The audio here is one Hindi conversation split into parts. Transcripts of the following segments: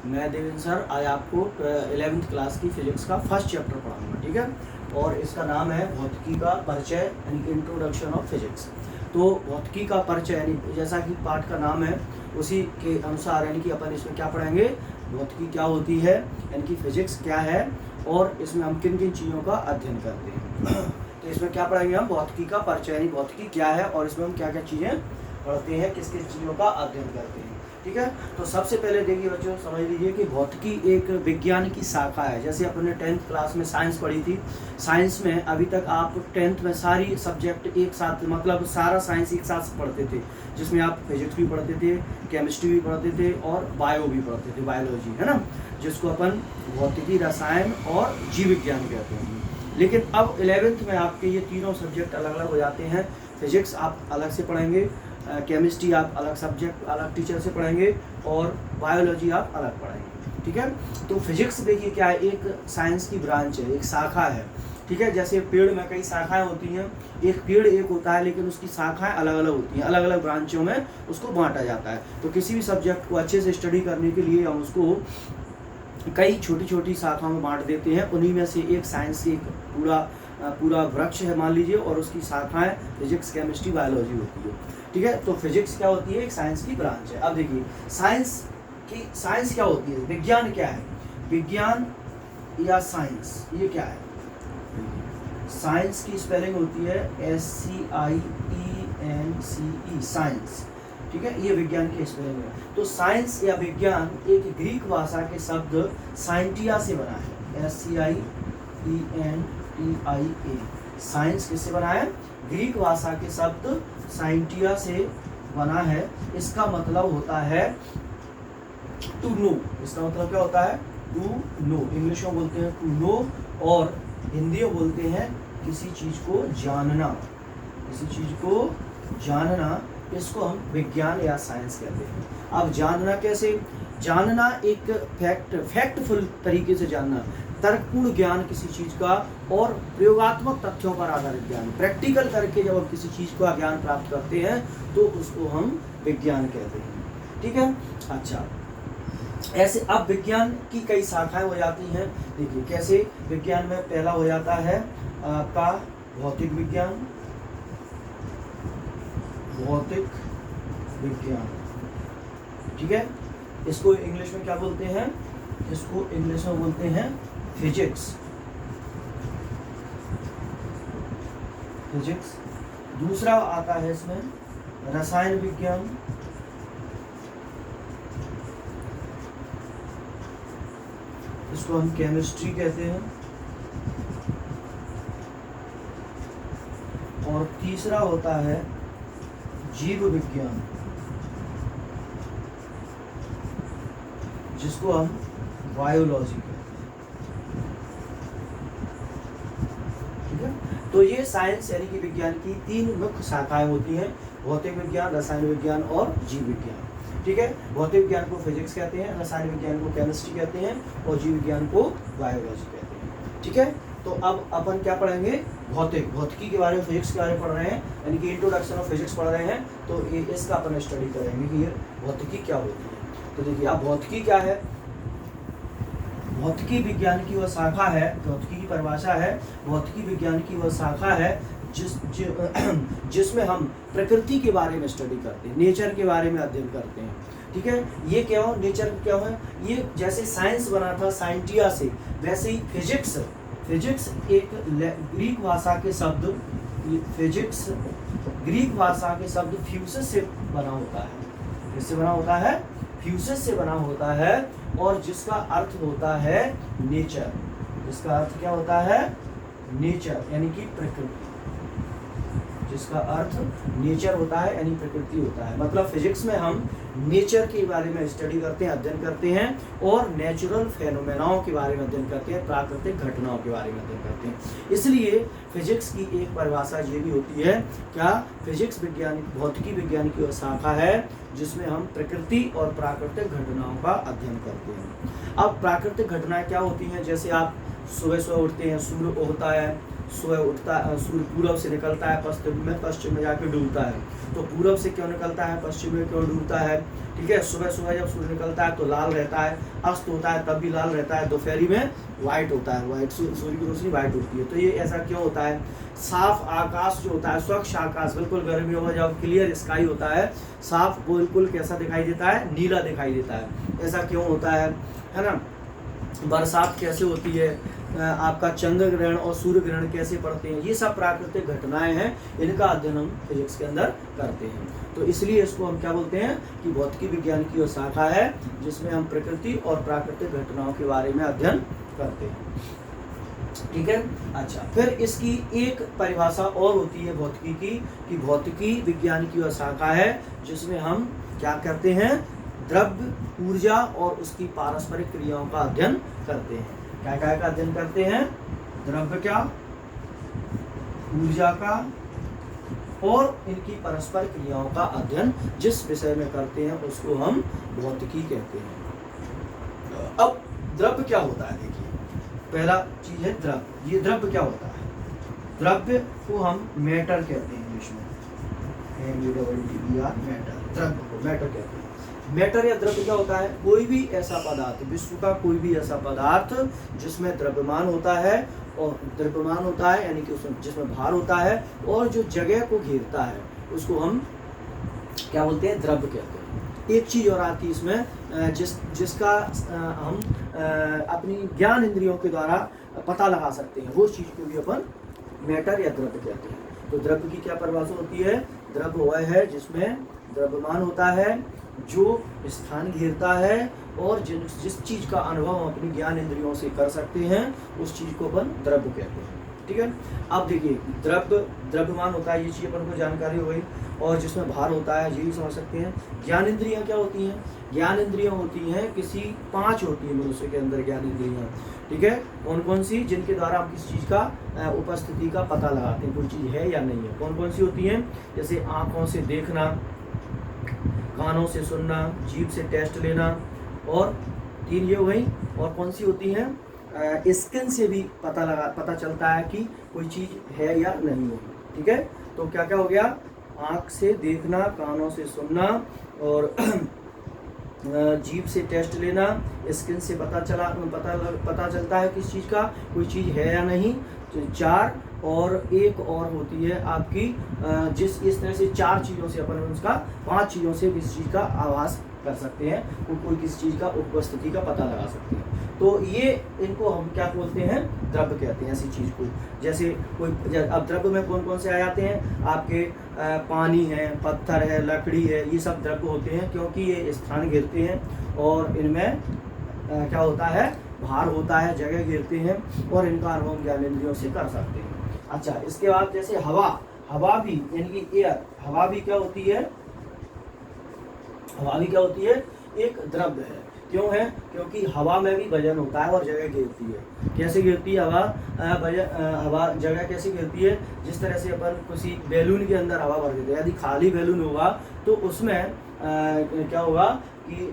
मैं देवेंद्र सर आज आपको 11th क्लास की फिजिक्स का फर्स्ट चैप्टर पढ़ाऊंगा, ठीक है। और इसका नाम है भौतिकी का परिचय यानी इंट्रोडक्शन ऑफ फिजिक्स। तो भौतिकी का परिचय यानी जैसा कि पाठ का नाम है उसी के अनुसार यानी कि अपन इसमें क्या पढ़ेंगे, भौतिकी क्या होती है यानी कि फिजिक्स क्या है और इसमें हम किन किन चीज़ों का अध्ययन करते हैं। तो इसमें क्या पढ़ेंगे हम, भौतिकी का परिचय यानी भौतिकी क्या है और इसमें हम क्या क्या चीज़ें पढ़ते हैं, किस किस चीज़ों का अध्ययन करते हैं, ठीक है। तो सबसे पहले देखिए बच्चों, समझ लीजिए कि भौतिकी एक विज्ञान की शाखा है। जैसे अपने 10th क्लास में साइंस पढ़ी थी, साइंस में अभी तक आप 10th में सारी सब्जेक्ट एक साथ, मतलब सारा साइंस एक साथ पढ़ते थे, जिसमें आप फिजिक्स भी पढ़ते थे, केमिस्ट्री भी पढ़ते थे और बायो भी पढ़ते थे, बायोलॉजी, है ना, जिसको अपन भौतिकी, रसायन और जीव विज्ञान कहते हैं। लेकिन अब 11th में आपके ये तीनों सब्जेक्ट अलग अलग हो जाते हैं। फिजिक्स आप अलग से पढ़ेंगे, केमिस्ट्री आप अलग सब्जेक्ट अलग टीचर से पढ़ेंगे और बायोलॉजी आप अलग पढ़ेंगे, ठीक है। तो फिजिक्स देखिए क्या है, एक साइंस की ब्रांच है, एक शाखा है, ठीक है। जैसे पेड़ में कई शाखाएं होती हैं, एक पेड़ एक होता है लेकिन उसकी शाखाएं अलग अलग होती हैं, अलग अलग ब्रांचों में उसको बांटा जाता है। तो किसी भी सब्जेक्ट को अच्छे से स्टडी करने के लिए हम उसको कई छोटी छोटी शाखाओं में बांट देते हैं। उन्हीं में से एक साइंस की पूरा वृक्ष है मान लीजिए, और उसकी शाखाएं फिजिक्स, केमिस्ट्री, बायोलॉजी होती है, ठीक है। तो फिजिक्स क्या होती है, एक साइंस की ब्रांच है। अब देखिए साइंस क्या होती है, विज्ञान क्या है, विज्ञान या साइंस ये क्या है। साइंस की स्पेलिंग होती है SCIENCE, साइंस, ठीक है, ये विज्ञान की स्पेलिंग है। तो साइंस या विज्ञान एक ग्रीक भाषा के शब्द साइंटिया से बना है, SCIENTIA। साइंस किससे बना है, ग्रीक भाषा के शब्द साइंटिया से बना है। इसका मतलब होता है टू नो। इसका मतलब क्या होता है, टू नो। इंग्लिश में बोलते हैं टू नो और हिंदी में बोलते हैं किसी चीज को जानना, किसी चीज को जानना, इसको हम विज्ञान या साइंस कहते हैं। अब जानना कैसे, जानना एक फैक्टफुल तरीके से जानना, तर्कपूर्ण ज्ञान किसी चीज का और प्रयोगात्मक तथ्यों पर आधारित ज्ञान, प्रैक्टिकल करके जब हम किसी चीज का ज्ञान प्राप्त करते हैं तो उसको हम विज्ञान कहते हैं, ठीक है। अच्छा, ऐसे अब विज्ञान की कई शाखाएं हो जाती हैं। देखिए कैसे, विज्ञान में पहला हो जाता है आपका भौतिक विज्ञान, भौतिक विज्ञान, ठीक है। इसको इंग्लिश में क्या बोलते हैं, इसको इंग्लिश में बोलते हैं फिजिक्स, फिजिक्स। दूसरा आता है इसमें रसायन विज्ञान, इसको हम केमिस्ट्री कहते हैं। और तीसरा होता है जीव विज्ञान, जिसको हम बायोलॉजी कहते हैं, ठीक है। तो ये साइंस यानी कि विज्ञान की तीन मुख्य शाखाएं होती हैं, भौतिक विज्ञान, रसायन विज्ञान और जीव विज्ञान, ठीक है। भौतिक विज्ञान को फिजिक्स कहते हैं, रसायन विज्ञान को केमिस्ट्री कहते हैं और जीव विज्ञान को बायोलॉजी कहते हैं, ठीक है। तो अब अपन क्या पढ़ेंगे, भौतिकी के बारे में, फिजिक्स के बारे में पढ़ रहे हैं, यानी कि इंट्रोडक्शन ऑफ फिजिक्स पढ़ रहे हैं। तो ये इसका अपन स्टडी करेंगे कि ये भौतिकी क्या होती है। तो देखिए अब भौतिकी क्या है, भौतिकी विज्ञान की वह शाखा है, भौतिकी की परिभाषा है, भौतिकी विज्ञान की वह शाखा है जिसमें हम प्रकृति के बारे में स्टडी करते हैं, नेचर के बारे में अध्ययन करते हैं, ठीक है। ये क्यों, नेचर क्यों है, ये जैसे साइंस बना था साइंटिया से, वैसे ही फिजिक्स एक ग्रीक भाषा के शब्द, फिजिक्स ग्रीक भाषा के शब्द फ्यूसिस से बना होता है, किससे बना होता है, फ्यूसिस से बना होता है, और जिसका अर्थ होता है नेचर, जिसका अर्थ क्या होता है, नेचर यानी कि प्रकृति, जिसका अर्थ नेचर होता है यानी प्रकृति होता है। मतलब फिजिक्स में हम नेचर के बारे में स्टडी करते हैं, अध्ययन करते हैं, और नेचुरल फेनोमेनाओं के बारे में अध्ययन करते हैं, प्राकृतिक घटनाओं के बारे में अध्ययन करते हैं। इसलिए फिजिक्स की एक परिभाषा ये भी होती है, क्या, फिजिक्स विज्ञान, भौतिकी विज्ञान की शाखा है जिसमें हम प्रकृति और प्राकृतिक घटनाओं का अध्ययन करते हैं। अब प्राकृतिक घटनाएं क्या होती हैं, जैसे आप सुबह सुबह उठते हैं, सूर्य उगता है, सुबह उठता सूर्य पूरब से निकलता है, पश्चिम में जाके डूबता है। तो पूरब से क्यों निकलता है, पश्चिम में क्यों डूबता है, ठीक है। सुबह सुबह जब सूर्य निकलता है तो लाल रहता है, अस्त होता है तब भी लाल रहता है, दोपहरी में वाइट होता है, वाइट सूर्य की रोशनी वाइट होती है। तो ये ऐसा क्यों होता है? साफ आकाश जो होता है, स्वच्छ आकाश, बिल्कुल गर्मियों में जब क्लियर स्काई होता है, साफ बिल्कुल कैसा दिखाई देता है? नीला दिखाई देता है। ऐसा क्यों होता है ना। बरसात कैसे होती है, आपका चंद्र ग्रहण और सूर्य ग्रहण कैसे पड़ते हैं, ये सब प्राकृतिक घटनाएं हैं, इनका अध्ययन हम फिजिक्स के अंदर करते हैं। तो इसलिए इसको हम क्या बोलते हैं कि भौतिकी विज्ञान की वो शाखा है जिसमें हम प्रकृति और प्राकृतिक घटनाओं के बारे में अध्ययन करते हैं, ठीक है। अच्छा, फिर इसकी एक परिभाषा और होती है भौतिकी की, कि भौतिकी विज्ञान की वह शाखा है जिसमें हम क्या करते हैं? द्रव्य, ऊर्जा और उसकी पारस्परिक क्रियाओं का अध्ययन करते हैं। क्या क्या का अध्ययन करते हैं? द्रव्य का, ऊर्जा का और इनकी परस्पर क्रियाओं का अध्ययन जिस विषय में करते हैं उसको हम भौतिकी कहते हैं। अब द्रव्य क्या होता है? देखिए, पहला चीज है द्रव्य। ये द्रव्य क्या होता है? द्रव्य को हम मैटर कहते हैं इंग्लिश में, मैटर। द्रव्य को मैटर कहते हैं। मैटर या द्रव्य क्या होता है? कोई भी ऐसा पदार्थ, विश्व का कोई भी ऐसा पदार्थ जिसमें द्रव्यमान होता है, और द्रव्यमान होता है यानी कि उसमें जिसमें भार होता है और जो जगह को घेरता है उसको हम क्या बोलते हैं? द्रव्य कहते हैं। एक चीज और आती है इसमें, जिसका हम अपनी ज्ञान इंद्रियों के द्वारा पता लगा सकते हैं, वो चीज को भी अपन मैटर या द्रव्य कहते हैं। तो द्रव्य की क्या परिभाषा होती है? द्रव्य वह है जिसमें द्रव्यमान होता है, जो स्थान घेरता है और जिस चीज का अनुभव हम अपनी ज्ञान इंद्रियों से कर सकते हैं उस चीज को अपन द्रव्य कहते हैं, ठीक है। अब देखिए, द्रव्यमान होता है, ये चीज अपन को जानकारी हो गई, और जिसमें भार होता है ये भी समझ सकते हैं। ज्ञान इंद्रियां क्या होती हैं? ज्ञान इंद्रियां होती हैं किसी 5 होती है मनुष्य के अंदर ज्ञान इंद्रियां, ठीक है। कौन कौन सी? जिनके द्वारा हम किसी चीज का उपस्थिति का पता लगाते हैं, कोई चीज है या नहीं है। कौन कौन सी होती हैं? जैसे आंखों से देखना, कानों से सुनना, जीभ से टेस्ट लेना, और 3 ये हो गई। और कौन सी होती हैं? स्किन से भी पता चलता है कि कोई चीज़ है या नहीं है, ठीक है। तो क्या क्या हो गया? आँख से देखना, कानों से सुनना, और जीभ से टेस्ट लेना, स्किन से पता चलता है किस चीज़ का कोई चीज़ है या नहीं। तो 4, और एक और होती है आपकी इस तरह से 4 चीज़ों से अपन उसका 5 चीज़ों से किसी चीज़ का आभास कर सकते हैं, कोई किसी चीज़ का उपस्थिति का पता लगा सकते हैं। तो ये इनको हम क्या बोलते हैं? द्रव्य कहते हैं ऐसी चीज़ को। जैसे कोई, अब द्रव्य में कौन कौन से आ जाते हैं? आपके पानी है, पत्थर है, लकड़ी है, ये सब द्रव्य होते हैं क्योंकि ये स्थान घेरते हैं और इनमें क्या होता है? भार होता है, जगह घेरते हैं, और इनका अनुभव ज्ञानेंद्रियों से कर सकते हैं। अच्छा, इसके बाद जैसे हवा भी यानी कि एयर, हवा भी क्या होती है? हवा भी क्या होती है? एक द्रव्य है। क्यों है? क्योंकि हवा में भी वजन होता है और जगह घेरती है। कैसे घेरती है हवा? हवा जगह कैसे घेरती है? जिस तरह से अपन किसी बैलून के अंदर हवा भर देते हैं, यदि खाली बैलून होगा तो उसमें क्या होगा कि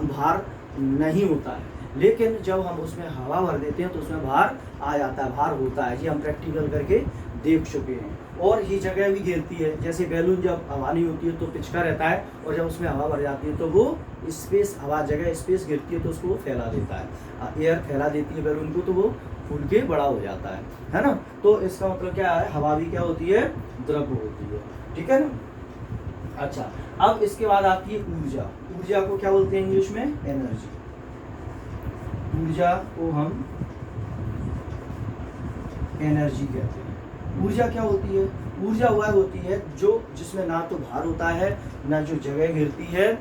भार नहीं होता है, लेकिन जब हम उसमें हवा भर देते हैं तो उसमें भार आ जाता है, भार होता है। ये हम प्रैक्टिकल करके देख चुके हैं। और ये जगह भी घेरती है, जैसे बैलून जब हवा नहीं होती है तो पिचका रहता है, और जब उसमें हवा भर जाती है तो वो स्पेस, हवा जगह स्पेस घेरती है तो उसको फैला देता है, एयर फैला देती है बैलून को, तो वो फूल के बड़ा हो जाता है ना। तो इसका मतलब क्या है? हवा भी क्या होती है? द्रव्य होती है, ठीक है ना। अच्छा, अब इसके बाद आती है ऊर्जा। ऊर्जा को क्या बोलते हैं इंग्लिश में? एनर्जी। ऊर्जा को हम एनर्जी कहते हैं। ऊर्जा क्या होती है? ऊर्जा वह होती है जिसमें ना तो भार होता है, ना जो जगह घेरती है,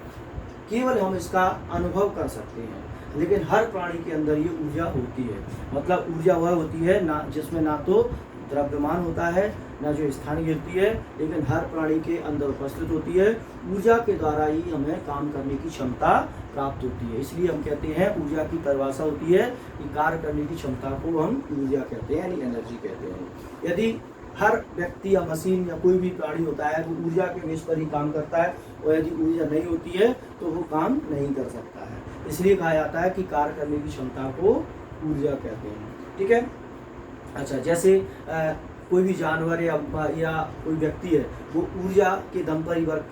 केवल हम इसका अनुभव कर सकते हैं, लेकिन हर प्राणी के अंदर ये ऊर्जा होती है। मतलब ऊर्जा वह होती है ना जिसमें ना तो द्रव्यमान होता है, ना जो स्थान घेरती है, लेकिन हर प्राणी के अंदर उपस्थित होती है। ऊर्जा के द्वारा ही हमें काम करने की क्षमता प्राप्त होती है। इसलिए हम कहते हैं, ऊर्जा की परिभाषा होती है कि कार्य करने की क्षमता को हम ऊर्जा कहते हैं, यानी एनर्जी कहते हैं। यदि हर व्यक्ति या मशीन या कोई भी प्राणी होता है वो ऊर्जा के बेस पर ही काम करता है, और यदि ऊर्जा नहीं होती है तो वो काम नहीं कर सकता है। इसलिए कहा जाता है कि कार्य करने की क्षमता को ऊर्जा कहते हैं, ठीक है। अच्छा, जैसे कोई भी जानवर या कोई व्यक्ति है, वो ऊर्जा के दम पर ही वर्क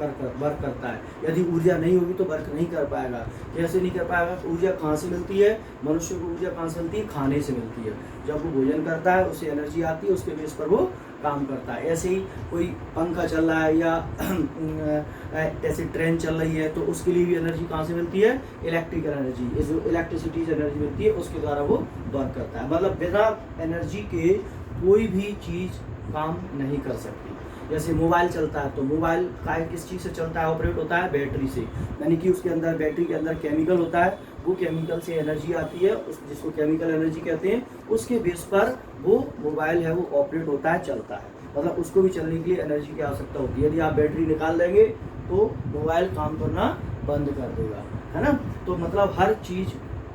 करता है। यदि ऊर्जा नहीं होगी तो वर्क नहीं कर पाएगा। कैसे नहीं कर पाएगा? ऊर्जा कहाँ से मिलती है? मनुष्य को ऊर्जा कहाँ से मिलती है? खाने से मिलती है। जब वो भोजन करता है, उससे एनर्जी आती है, उसके बेस पर वो काम करता है। ऐसे ही कोई पंखा चल रहा है या ऐसे ट्रेन चल रही है, तो उसके लिए भी एनर्जी कहाँ से मिलती है? Electrical energy. ये जो इलेक्ट्रिसिटी से एनर्जी मिलती है, उसके द्वारा वो वर्क करता है। मतलब बिना एनर्जी के कोई भी चीज़ काम नहीं कर सकती। जैसे मोबाइल चलता है, तो मोबाइल का किस चीज़ से चलता है? ऑपरेट होता है बैटरी से। यानी कि उसके अंदर, बैटरी के अंदर केमिकल होता है, वो केमिकल से एनर्जी आती है, जिसको केमिकल एनर्जी कहते हैं। उसके बेस पर वो मोबाइल है, वो ऑपरेट होता है, चलता है। मतलब उसको भी चलने के लिए एनर्जी की आवश्यकता होती है। यदि आप बैटरी निकाल देंगे तो मोबाइल काम करना बंद कर देगा, है ना। तो मतलब हर चीज़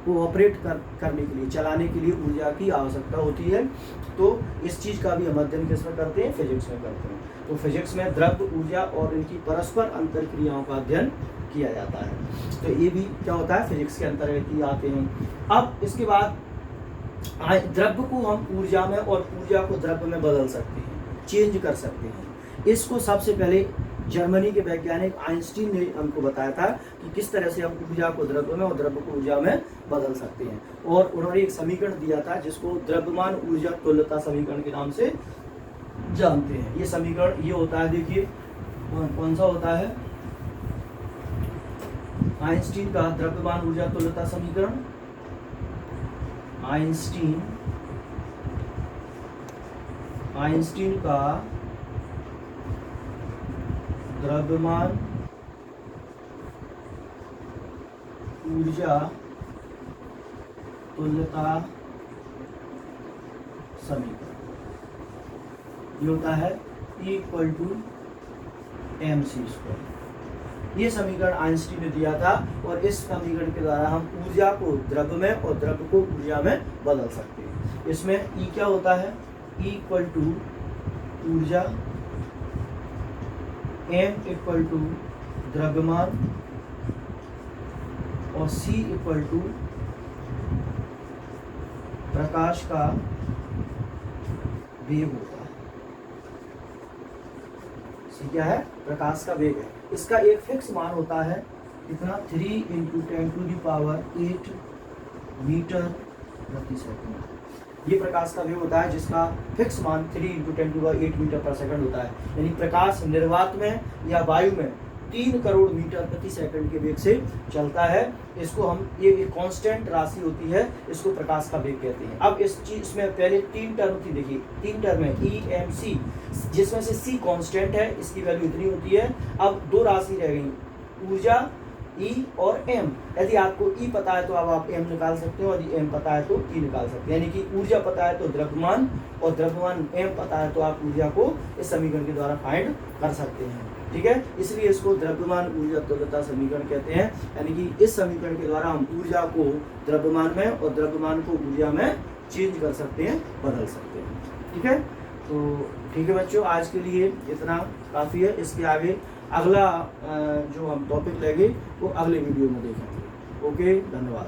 को ऑपरेट करने के लिए, चलाने के लिए ऊर्जा की आवश्यकता होती है। तो इस चीज़ का भी हम अध्ययन किसमें करते हैं? फिजिक्स में करते हैं। तो फिजिक्स में द्रव्य, ऊर्जा और इनकी परस्पर अंतर क्रियाओं का अध्ययन किया जाता है। तो ये भी क्या होता है? फिजिक्स के अंतर्गत ही आते हैं। अब इसके बाद द्रव्य को हम ऊर्जा में और ऊर्जा को द्रव्य में बदल सकते हैं, चेंज कर सकते हैं। इसको सबसे पहले जर्मनी के वैज्ञानिक आइंस्टीन ने हमको बताया था कि किस तरह से हम ऊर्जा को द्रव्य में और द्रव्य को ऊर्जा में बदल सकते हैं। और उन्होंने एक समीकरण दिया था जिसको द्रव्यमान ऊर्जा तुल्यता समीकरण के नाम से जानते हैं। ये समीकरण ये होता है, देखिए कौन सा होता है? आइंस्टीन का द्रव्यमान ऊर्जा तुल्यता समीकरण। आइंस्टीन का द्रव्यमान ऊर्जा तुल्यता समीकरण ये होता है E mc²। ये समीकरण आइंस्टीन ने दिया था, और इस समीकरण के द्वारा हम ऊर्जा को द्रव्य में और द्रव्य को ऊर्जा में बदल सकते हैं। इसमें E क्या होता है? E ऊर्जा, m द्रव्यमान और c प्रकाश का वेग होता है। c क्या है? प्रकाश का वेग है। इसका एक फिक्स मान होता है, कितना? 3 × 10⁸ मीटर प्रति सेकंड। ये प्रकाश का वेग होता है, जिसका फिक्स मान 3 × 10⁸ मीटर पर सेकंड होता है। यानी प्रकाश निर्वात में या वायु में 3 करोड़ मीटर प्रति सेकंड के वेग से चलता है। इसको हम, ये एक कांस्टेंट राशि होती है, इसको प्रकाश का वेग कहते हैं। अब इस चीज में पहले 3 टर्म थी, देखिए 3 टर्म है E m c, जिसमें से c कांस्टेंट है, इसकी वैल्यू इतनी होती है। अब 2 राशि रह गई, ऊर्जा E और m। यदि आपको E पता है तो अब आप m निकाल सकते हो, यदि m पता है तो E निकाल सकते हैं। यानी कि ऊर्जा पता है तो द्रव्यमान, और द्रव्यमान m पता है तो आप ऊर्जा को इस समीकरण के द्वारा फाइंड कर सकते हैं। ठीक है, इसलिए इसको द्रव्यमान ऊर्जा तुल्यता समीकरण कहते हैं। यानी कि इस समीकरण के द्वारा हम ऊर्जा को द्रव्यमान में और द्रव्यमान को ऊर्जा में चेंज कर सकते हैं, बदल सकते हैं। ठीक है, तो ठीक है बच्चों, आज के लिए इतना काफ़ी है। इसके आगे अगला जो हम टॉपिक लेंगे वो अगले वीडियो में देखेंगे। ओके, धन्यवाद।